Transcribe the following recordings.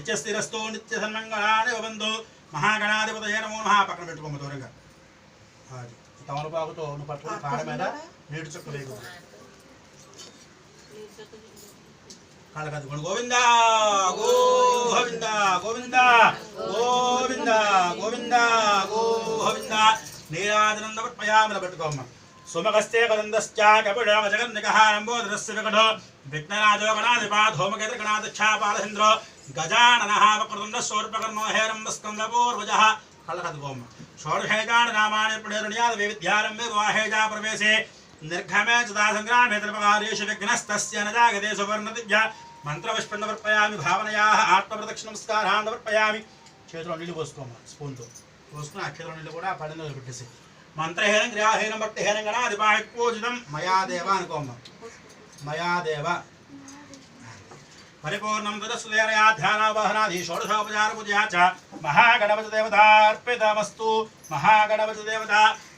నిత్యస్థిరస్తో నిత్య సన్మంగళాని భవంతు మహాగణాధిపతయే నమో నమః పక్కన పెట్టుకోమ దూరంగా అది తమలపాకుతో నువ్వు పట్టుకుని కాడ మీద నీటి చుక్క వేగు కాళ్ళకది గోవింద గోవింద గోవింద గోవింద గోవింద గోవింద నీరాజనంద పయామల పెట్టుకోమ్మ సుమగస్తే కదందశ్చ కపిడో జగన్నికః నంబోదరస్య వికటో విఘ్నరాజో గణాధిపా ధూమకేతు గణాధ్యక్షాపాలహింద్రో గజాననః వక్రతుండ శూర్పకర్ణో హేరంబస్కందపూర్వజః కళ్ళకద్దుకోమ్మ షోడశేతాని నామాని పుణ్యరుణ్యాద వివిద్యారంభే వివాహేజా ప్రవేశే నిర్ఘమే చదా సంగ్రామే త్రిపకార్యేషు విఘ్నస్తస్య న జాగతే సువర్ణదివ్య మంత్రపుష్పందవర్పయామి భావనయాః ఆత్మప్రదక్షిణ నమస్కారాన్ సమర్పయామి చేతిలో నీళ్ళు పోసుకోమ్మ స్పూన్తో పోసుకుని ఆ చేతిలో నీళ్ళు కూడా పడిందో పెట్టేసి మంత్రహీనం క్రియాహీనం భక్తిహీనం గణాధిపాయ పూజితం మయాదేవ అనుకోమ్మ మయాదేవ పరిపూర్ణం తదస్సుదేవయా ధ్యానావాహనాది షోడశోపచార పూజయా చ మహాగణపతి దేవతార్పితమస్తు మహాగణపతి దేవత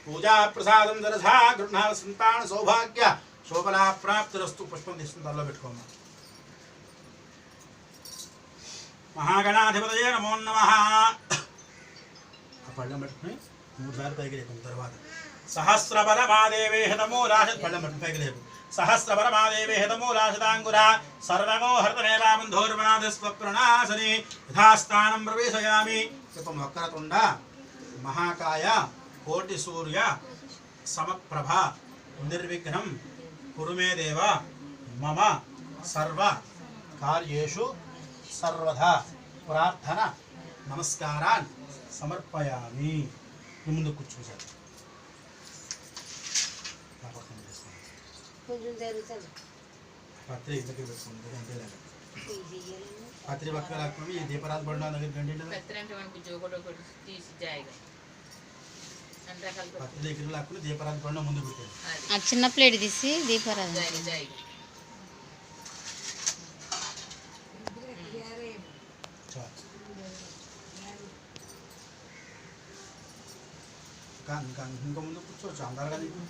పూజా ప్రసాదం దరసా గృహ సంతాన సౌభాగ్య శోభలా ప్రాప్తిరస్తు పుష్పం తీసుకుని తలలో పెట్టుకోమ్మ మహాగణాధిపతయే నమో నమః ఆ పళ్ళెం పెట్టుకుని 3 సార్లు పైకి లేపు తర్వాత సహస్రబలమాదేవే హతమూలాశ పళ్ళెం పెట్టుకుని పైకి లేపు సహస్రబలమాదేవే హతమూలాశతాంగురా సర్వగో హర్తనేవాబంధోర్వనాథస్వప్రణాసని యథాస్థానం ప్రవేశయామి చెప్పం వక్రతుండ మహాకాయ కోటి సూర్య సమప్రభ నిర్విఘ్నం కురుమే దేవ మమ సర్వ కార్యేషు సర్వదా ప్రార్థన నమస్కారాన్ సమర్పయామి ముందు కూర్చోసారి పత్రి ఇంటికి పెట్టుకుంటుంది అంతేలాగా పత్రి పక్కన లేకపోతే ఈ దీపరాజు బండి దగ్గర పత్రి దగ్గర లేకపోతే దీపరాజు బండి ముందు పెట్టారు చిన్న ప్లేట్ తీసి దీపరాజు ఇంకా ముందు కూర్చోవచ్చు అందరుగా నీకు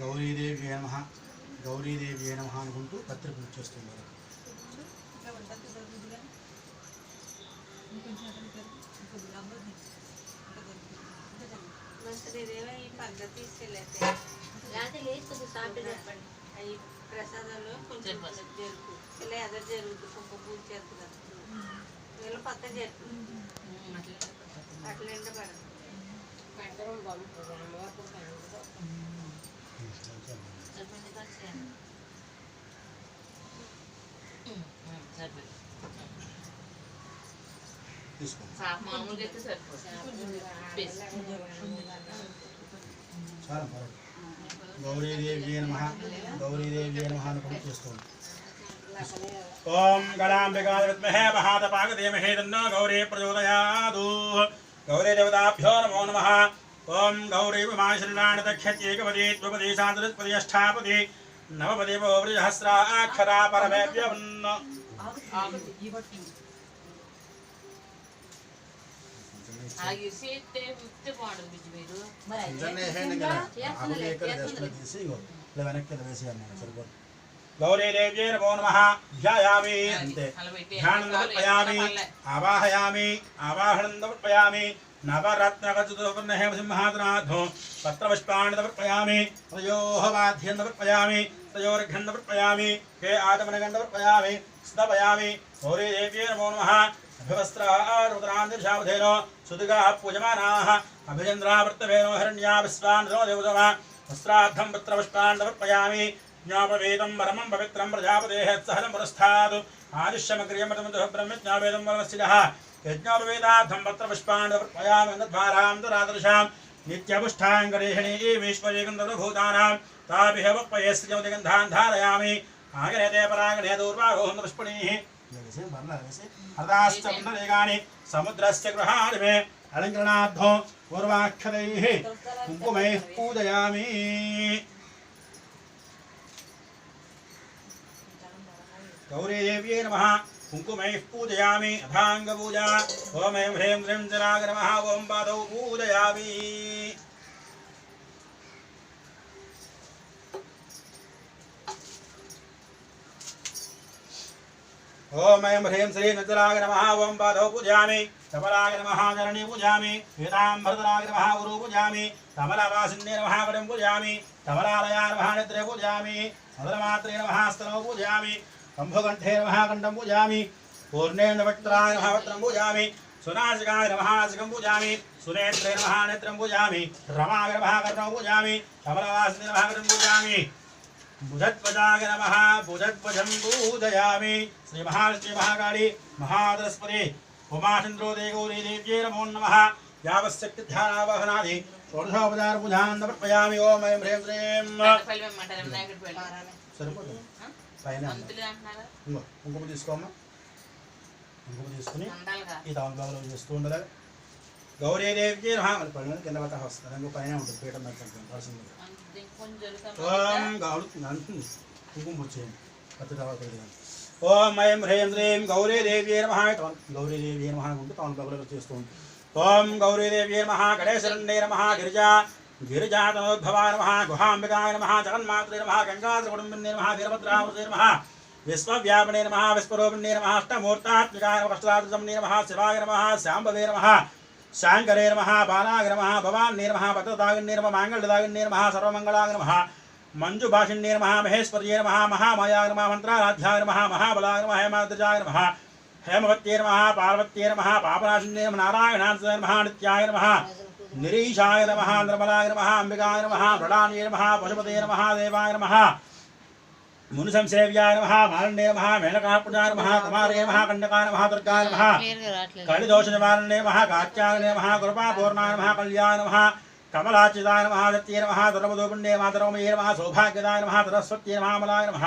గౌరీదేవి నమః గౌరీదేవి నమః అనుకుంటూ పత్రిక పూజ చేస్తున్నారు ప్రసాదాలు కొంచెం జరుపు ఇలా ఎదురు జరుగుతుంది కుక్క పూజ చేస్తున్నారు వీళ్ళు పక్క చేస్తుంది అట్లా ఎండబడదు గౌరీదేవి నమః గౌరీదేవి నమః అనుకుంటూ చేస్తుంది ఓం గణాంబికాయ విద్మహే మహాతపాకధీమహి తన్నో గౌరీ ప్రచోదయాత్ గౌరీ దేవతాభ్యో నమో నమః ఓం గౌరీ ఉమాశ్రీరాణి దక్షత్యేకపది ద్విపది సాంద్రపది అష్టాపది నవపది సహస్రాక్షరా పరమేభ్యవన్న గౌరీదేవ్యై నమో నమః ధ్యాయామి అంతే ధ్యానం సమర్పయామి ఆవాహయామి ఆవాహనం సమర్పయామి నవరత్నగజుతోపర్ణహేమ సింహాసనాధో పత్రపుష్పాణి సమర్పయామి తయోః వాద్యం సమర్పయామి తయోర్ఘ్నం సమర్పయామి హే ఆదమనగం సమర్పయామి స్థాపయామి గౌరీదేవ్యై నమో నమః అభివస్త్రారుద్రాంతిర్షావధేనో సుదుగాః పూజమానాః అభిచంద్రావర్తవేనో హిరణ్యా విశ్వానో దేవతమ వస్త్రార్థం పత్రపుష్పాణి సమర్పయామి జ్ఞాపవేదం పరమం పవిత్రం ప్రజాపతేః సహనం పురస్థాత్ ఆదిశ్యమగ్రియమతమతుః బ్రహ్మజ్ఞాపవేదం వరస్థితః యజ్ఞాపవేదార్థం పత్రపుష్పాణి సమర్పయామి ద్వారాం దురాదర్శాం నిత్యపుష్టాంగరేషణీ ఈశ్వరేకందభూతానాం తాభిః వప్పయేస్త్రిజమతిగంధాన్ ధారయామి ఆగనేతే పరాగణే దూర్వారోహం పుష్పణీః హృదాశ్చందరేగాని సముద్రస్య గృహాణి మే అలంకరణార్థో పూర్వాక్షతైః కుంకుమైః పూజయామి గౌరీదేవ్యై నమః कुङ्कुमैः पूजयामि अथाङ्गपूजा ॐ ऐं ह्रीं श्रीं जनाय नमः ॐ पादौ पूजयामि ॐ ऐं ह्रीं श्रीं नजराय नमः ॐ पादौ पूजयामि कमलाय नमः चरणे पूजयामि पीताम्बरधराय नमः गुरु पूजयामि कमलवासिन्ये नमः वरं पूजयामि कमलालयाय नमः नेत्रे पूजयामि मदनमात्रे नमः स्तनौ पूजयामि कंभकण्ठे नमः कण्ठं पूजयामि पूर्णेन्द्रवक्त्राय नमः वक्त्रं पूजयामि सुनासिकाय नमः नासिकं पूजयामि सुनेत्रे नमः नेत्रं पूजयामि रमाय नमः कर्णौ पूजयामि कमलवासिन्ये नमः वरं पूजयामि भुजध्वजाय नमः भुजध्वजं पूजयामि श्री महालक्ष्मी महाकाली महादरस्पति उमाचन्द्रो देवगौरी देव्यै नमो नमः यावशक्तिध्यानावहनादि षोडशोपचार पूजां समर्पयामि ओम ऐं ह्रीं श्रीं సరిపోతుంది పైన కుంకుమ తీసుకోమ్మా కుంకుమ తీసుకుని ఈ తమలపాకులో చేస్తూ ఉండగా గౌరీదేవికి పళ్ళని కింద పట్ట వస్తుంది ఇంకో పైన ఉంటుంది పీఠం పడుతుంది ఓం కుంకుమ వచ్చేయండి పత్తి తర్వాత ఓం ఐం హ్రీం శ్రీం గౌరీదేవ్యై నమః గౌరీదేవ్యై నమః అనుకుంటూ తమలపాకులో చేస్తూ ఉంటుంది ఓం గౌరీదేవ్యై నమః గణేశరణ్యై నమః गिरिजातनोद्भवाय नमः गुहाम्बिकाय नमः जगन्मात्रे नमः गंगाधरकुटुम्बिन्ये नमः वीरभद्रावते नमः विश्वव्यापिने नमः विश्वरूपिण्ये नमः अष्टमूर्तात्मिकाय नमः अष्टरात्रसमने नमः शिवाय नमः शाम्भवे नमः शाङ्करे नमः बालाय नमः भवान्ये नमः भद्रदायिन्ये नमः माङ्गल्यदायिन्ये नमः सर्वमङ्गलाय नमः मञ्जुभाषिण्ये नमः महेश्वर्ये नमः महामायाय नमः मन्त्राराध्याय नमः महाबलाय नमः हेमाद्रिजाय नमः हेमवत्ये नमः पार्वत्ये नमः पापनाशिन्ये नमः नारायणाय नमः नित्याय नमः निरीशाय नमः निर्मलाय नमः अंबिकाय नमः मृडान्ये नमः पशुपते नमः देवाय नमः मुनिसंसेव्याय नमः मालिन्ये नमः मेनकापुजाय नमः कुमारे नमः कन्यकाय नमः दुर्गाय नमः कलिदोषनिवारणे नमः कात्याय नमः कृपापूर्णाय नमः कल्याय नमः कमलाचिताय नमः दत्ये नमः दुर्मदोपिण्ये नमः धर्मये नमः सौभाग्यदाय नमः सरस्वत्यै नमः अमलाय नमः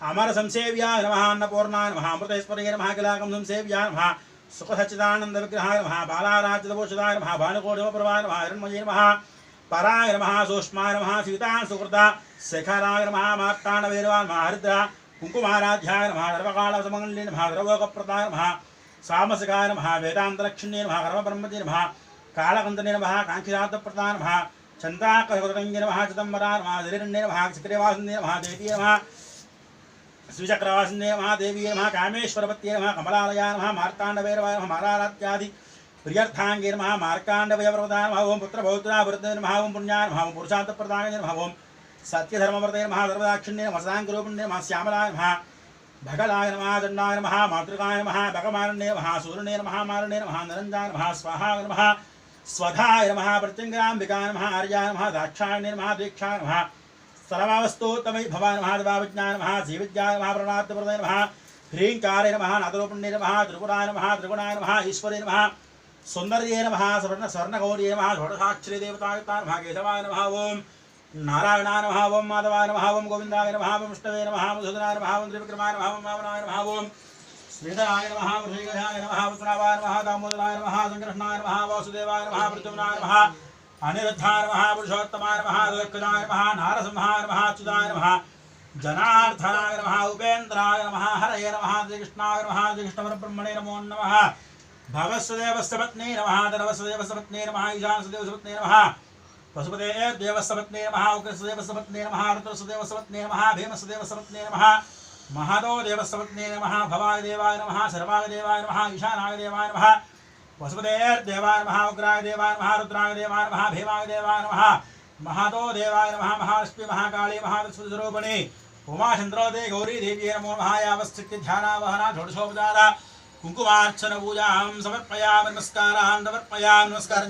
अमरसंसेव्याय नमः अन्नपूर्णाय नमः अमृतेश्वर्ये नमः किलाकं संसेव्याय नमः सुखसच्चिदानंद विग्रहाय नमः बालाराज्यभूषिताय नमः भानुकोटिप्रभाय नमः हिरण्मये नमः पराय नमः सूक्ष्माय नमः सीतान् सुकृता शेखराय नमः मार्ताण्डवे नमः हरिद्रा कुङ्कुमाराध्याय नमः सर्वकालसमङ्गल्ये नमः सर्वलोकप्रदाय नमः सामसिकाय नमः वेदान्तलक्ष्म्ये नमः कर्मब्रह्मणे नमः कालकन्दने नमः काङ्क्षिरातप्रदाय नमः चन्द्राकरकुतरङ्गे नमः चिदम्बराय नमः हिरण्ये नमः चक्रेवासिन्ये नमः देवी नमः श्रीचक्रवासिन्ये नमः देवी नमः कामेश्वरपत्ये नमः कमलालयाय नमः मार्ताण्डवैरवाय नमः मारारात्यादि प्रियर्थाङ्गे नमः मार्काण्डवयप्रदाय नमः ओं पुत्रपौत्रावृते नमः ओं पुण्याय नमः ओं पुरुषार्थप्रदाय नमः ओं सत्यधर्मवर्ते नमः सर्वदाक्षिण्ये नमः साङ्गरूपिण्ये नमः श्यामलाय नमः भगलाय नमः दण्डाय नमः मातृकाय नमः भगमारण्ये नमः सूर्णे नमः मारण्ये नमः नरञ्जाय नमः स्वाहाय नमः स्वधाय नमः प्रत्यङ्गाम्बिकाय नमः आर्याय नमः दाक्षायण्ये नमः दीक्षाय नमः सर्वावस्तु तमै भवाय नमः देवाविज्ञाय नमः श्रीविद्याय नमः प्रणनाथप्रदाय नमः ह्रीङ्कारे नमः नादरूपिण्ये नमः त्रिपुराय नमः त्रिगुणाय नमः ईश्वरे नमः सुन्दर्ये नमः स्वर्णगौर्ये नमः षोडशाक्षरी देवताय नमः केशवाय नमः ओं नारायणाय नमः ओं माधवाय नमः ओं गोविन्दाय नमः ओं विष्णवे नमः मधुसूदनाय नमः ओं त्रिविक्रमाय नमः ओं वामनाय नमः ओं श्रीधराय नमः वृषिकधाय नमः उत्तरावाय नमः दामोदराय नमः संकृष्णाय नमः वासुदेवाय नमः प्रद्युम्नाय नमः अनिरुद्धाय नमः पुरुषोत्तमाय नमः दुःखदाय नमः नारसिंहाय नमः अच्युताय नमः जनार्दनाय नमः उपेन्द्राय नमः हरये नमः श्रीकृष्णाय नमः श्रीकृष्णपरब्रह्मणे नमो नमः भवस्वदेवस्य पत्नी नमः धनवस्वदेवस्य पत्नी नमः ईशानस्वदेवस्य पत्नी नमः पशुपते देवस्य पत्नी नमः उग्रस्वदेवस्य पत्नी नमः रुद्रस्वदेवस्य पत्नी नमः भीमस्वदेवस्य पत्नी नमः महतो देवस्य पत्नी नमः भवाय देवाय नमः सर्वाय देवाय नमः ईशानाय देवाय नमः वसुपते देवाय नमः उग्राय देवाय नमः रुद्राय देवाय नमः भीमाय देवाय नमः महतो देवाय नमः महालक्ष्मी महाकाली महालक्ष्मीस्वरूपिणी उमाचन्द्रो दे गौरी देवी नमो नमः यावश्चित्तिध्यानावहना षोडशोपचार कुङ्कुमार्चन पूजां समर्पयामि नमस्कारान् समर्पयामि नमस्कारं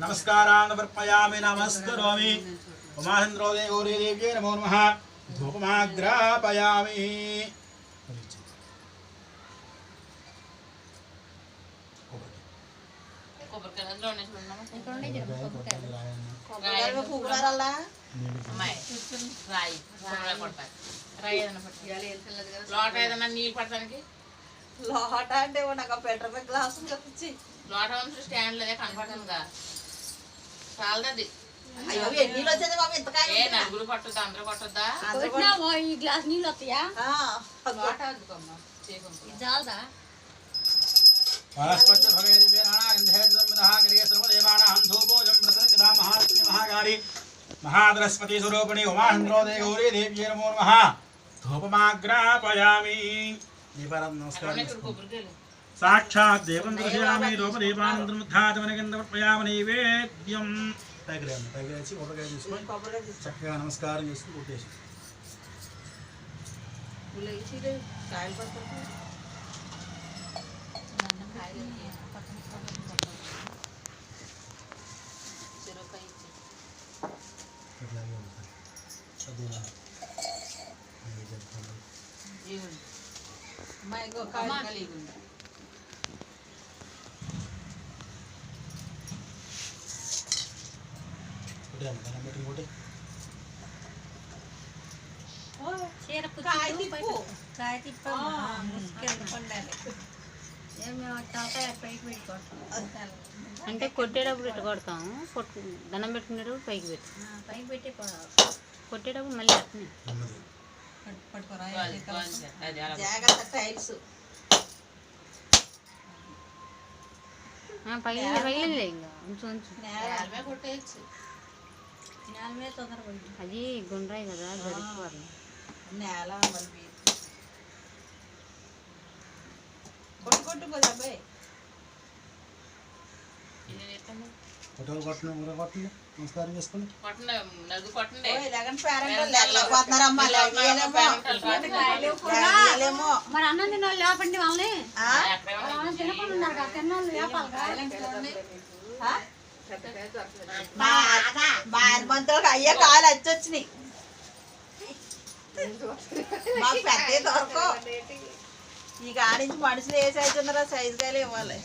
नमस्कारान् समर्पयामि नमस्करोमि उमाचन्द्रो दे गौरी देवी नमो नमः धूपमाग्रापयामि లోట అంటే నాకు ఫిల్టర్ గ్లాస్ కప్పించి లోట స్టాండ్ లేదా కనపడుతుందిగా చాలది అయ్యో ఎన్ని వచ్చేది బాబు ఇంత ఏ నలుగురు పట్టుద్దా అందరూ పట్టుద్దా ఈ గ్లాస్ నీళ్ళు వస్తాయా లోట అందుకోమ్మా చాలదా వనస్పతి భవేది వీరాణా గంధేజం విదహ గరియ సర్వదేవానాం ధూపోజం ప్రతిదా మహాలక్ష్మి మహాకాళి మహాద్రస్పతి స్వరూపిణి ఉమాచంద్రోదయ గౌరీ దేవ్యై నమో నమః ధూపమాగ్రాపయామి దీపారాధన నమస్కారం సాక్షాత్ దేవం దర్శయామి ధూపదీపానంతరముద్ధాచమనగంధమర్పయామి నైవేద్యం పైకి కొబ్బరికాయ తీసుకొని చక్కగా నమస్కారం చేసుకుని కొట్టేసి కాయలు పడుతుంది అమ్మాయి కాయ తిప్పు అంటే కొట్టేటప్పుడు ఇట్లా కొడతాము దండం పెట్టుకునేటప్పుడు పైకి పెట్టి కొట్టేటప్పుడు మళ్ళీ అట్నే జాగ్రత్త టైల్స్ పగిలిలే ఇంకా ఉంచు కొట్టేయచ్చు నేల మీద తొందరగా అది గుండ్రాయి కదా జరిగిపోవాలి నేల మళ్ళీ కొట్టు అబ్బాయి ఫోటోలు కొట్టండి నమస్కారం చేసుకోండి మరి అన్నం తిన్న వాళ్ళు లేపండి వాళ్ళని మంతులకు అయ్యే కాలు వచ్చినాయి మాకు పెద్ద దొరకవు ఈ కాడించి మనుషులు ఏ సైజు ఉన్నారో సైజు కాయలు ఇవ్వాలి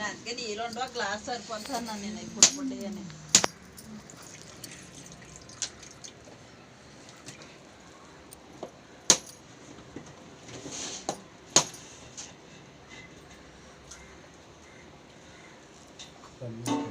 అందుకే నీళ్ళు ఉండవు గ్లాస్ సరిపోతాను నేను ఇప్పుడు పుట్టిగానే Thank you.